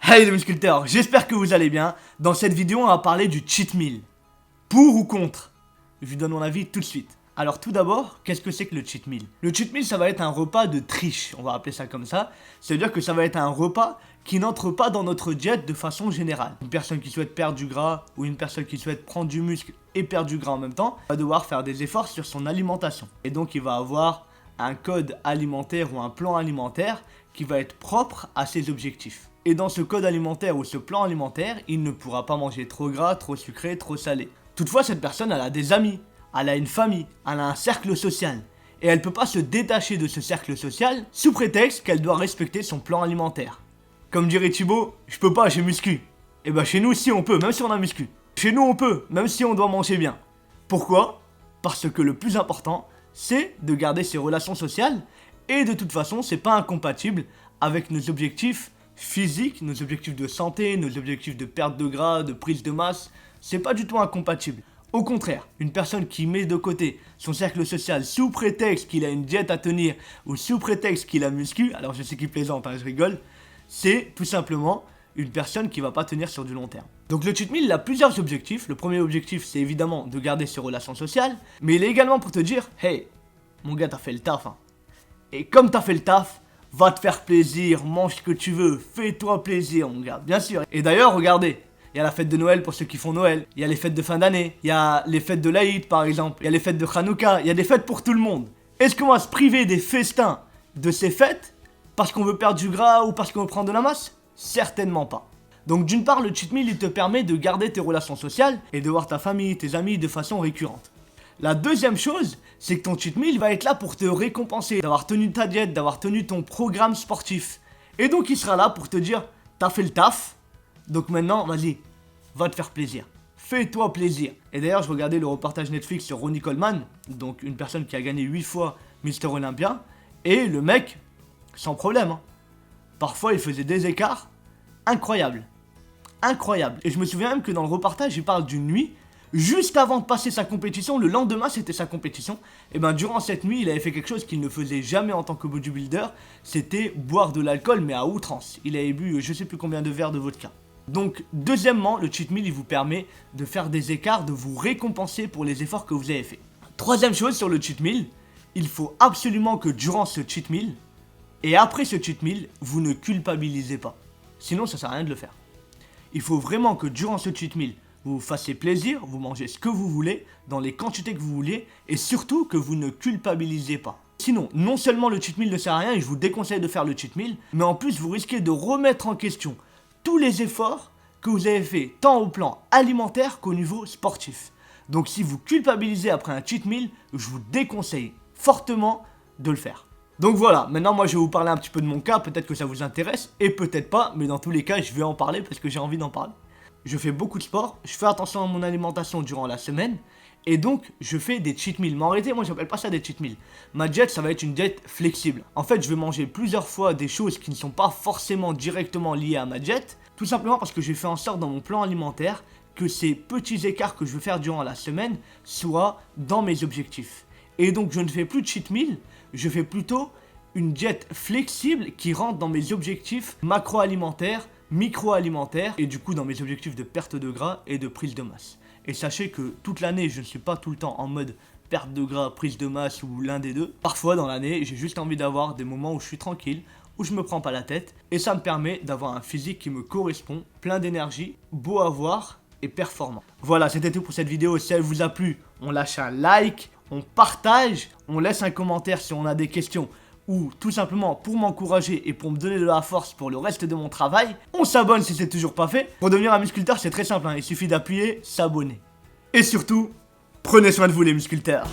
Hey les musculteurs, j'espère que vous allez bien. Dans cette vidéo, on va parler du cheat meal. Pour ou contre? Je vous donne mon avis tout de suite. Alors tout d'abord, qu'est-ce que c'est que le cheat meal? Le cheat meal, ça va être un repas de triche, on va appeler ça comme ça. C'est-à-dire que ça va être un repas qui n'entre pas dans notre diète de façon générale. Une personne qui souhaite perdre du gras ou une personne qui souhaite prendre du muscle et perdre du gras en même temps va devoir faire des efforts sur son alimentation. Et donc il va avoir un code alimentaire ou un plan alimentaire qui va être propre à ses objectifs. Et dans ce code alimentaire ou ce plan alimentaire, il ne pourra pas manger trop gras, trop sucré, trop salé. Toutefois, cette personne, elle a des amis, elle a une famille, elle a un cercle social. Et elle ne peut pas se détacher de ce cercle social sous prétexte qu'elle doit respecter son plan alimentaire. Comme dirait Thibaut, je peux pas, j'ai muscu. Et bah chez nous aussi on peut, même si on a muscu. Chez nous on peut, même si on doit manger bien. Pourquoi? Parce que le plus important, c'est de garder ses relations sociales. Et de toute façon, c'est pas incompatible avec nos objectifs physiques, nos objectifs de santé, nos objectifs de perte de gras, de prise de masse. C'est pas du tout incompatible. Au contraire, une personne qui met de côté son cercle social sous prétexte qu'il a une diète à tenir ou sous prétexte qu'il a muscu, alors je sais qu'il plaisante, je rigole, c'est tout simplement une personne qui va pas tenir sur du long terme. Donc le cheat meal, il a plusieurs objectifs. Le premier objectif, c'est évidemment de garder ses relations sociales, mais il est également pour te dire, hey, mon gars, t'as fait le taf, hein. Et comme t'as fait le taf, va te faire plaisir, mange ce que tu veux, fais-toi plaisir, mon gars, bien sûr. Et d'ailleurs, regardez, il y a la fête de Noël pour ceux qui font Noël, il y a les fêtes de fin d'année, il y a les fêtes de l'Aïd par exemple, il y a les fêtes de Hanouka, il y a des fêtes pour tout le monde. Est-ce qu'on va se priver des festins de ces fêtes parce qu'on veut perdre du gras ou parce qu'on veut prendre de la masse? Certainement pas. Donc d'une part, le cheat meal, il te permet de garder tes relations sociales et de voir ta famille, tes amis de façon récurrente. La deuxième chose, c'est que ton cheat meal va être là pour te récompenser, d'avoir tenu ta diète, d'avoir tenu ton programme sportif. Et donc il sera là pour te dire, t'as fait le taf, donc maintenant, vas-y, va te faire plaisir. Fais-toi plaisir. Et d'ailleurs, je regardais le reportage Netflix sur Ronnie Coleman, donc une personne qui a gagné 8 fois Mister Olympia, et le mec, sans problème, hein. Parfois, il faisait des écarts incroyables. Incroyables. Et je me souviens même que dans le reportage, il parle d'une nuit, juste avant de passer sa compétition, le lendemain c'était sa compétition, et ben durant cette nuit il avait fait quelque chose qu'il ne faisait jamais en tant que bodybuilder, c'était boire de l'alcool mais à outrance. Il avait bu je sais plus combien de verres de vodka. Donc deuxièmement, le cheat meal il vous permet de faire des écarts, de vous récompenser pour les efforts que vous avez fait. Troisième chose sur le cheat meal, il faut absolument que durant ce cheat meal, et après ce cheat meal, vous ne culpabilisez pas. Sinon ça sert à rien de le faire. Il faut vraiment que durant ce cheat meal, vous vous fassiez plaisir, vous mangez ce que vous voulez, dans les quantités que vous voulez, et surtout que vous ne culpabilisez pas. Sinon, non seulement le cheat meal ne sert à rien, et je vous déconseille de faire le cheat meal, mais en plus vous risquez de remettre en question tous les efforts que vous avez fait, tant au plan alimentaire qu'au niveau sportif. Donc si vous culpabilisez après un cheat meal, je vous déconseille fortement de le faire. Donc voilà, maintenant moi je vais vous parler un petit peu de mon cas, peut-être que ça vous intéresse, et peut-être pas, mais dans tous les cas je vais en parler parce que j'ai envie d'en parler. Je fais beaucoup de sport, je fais attention à mon alimentation durant la semaine, et donc je fais des cheat meals. Mais en réalité, moi j'appelle pas ça des cheat meals. Ma diète, ça va être une diète flexible. En fait, je vais manger plusieurs fois des choses qui ne sont pas forcément directement liées à ma diète, tout simplement parce que j'ai fait en sorte dans mon plan alimentaire que ces petits écarts que je veux faire durant la semaine soient dans mes objectifs. Et donc je ne fais plus de cheat meal, je fais plutôt une diète flexible qui rentre dans mes objectifs macro-alimentaires, micro-alimentaire et du coup dans mes objectifs de perte de gras et de prise de masse. Et sachez que toute l'année je ne suis pas tout le temps en mode perte de gras, prise de masse ou l'un des deux. Parfois dans l'année j'ai juste envie d'avoir des moments où je suis tranquille, où je me prends pas la tête et ça me permet d'avoir un physique qui me correspond, plein d'énergie, beau à voir et performant. Voilà, c'était tout pour cette vidéo. Si elle vous a plu, on lâche un like, on partage, on laisse un commentaire si on a des questions ou tout simplement pour m'encourager et pour me donner de la force pour le reste de mon travail. On s'abonne si c'est toujours pas fait. Pour devenir un musculteur, c'est très simple, hein. Il suffit d'appuyer s'abonner. Et surtout, prenez soin de vous les musculteurs.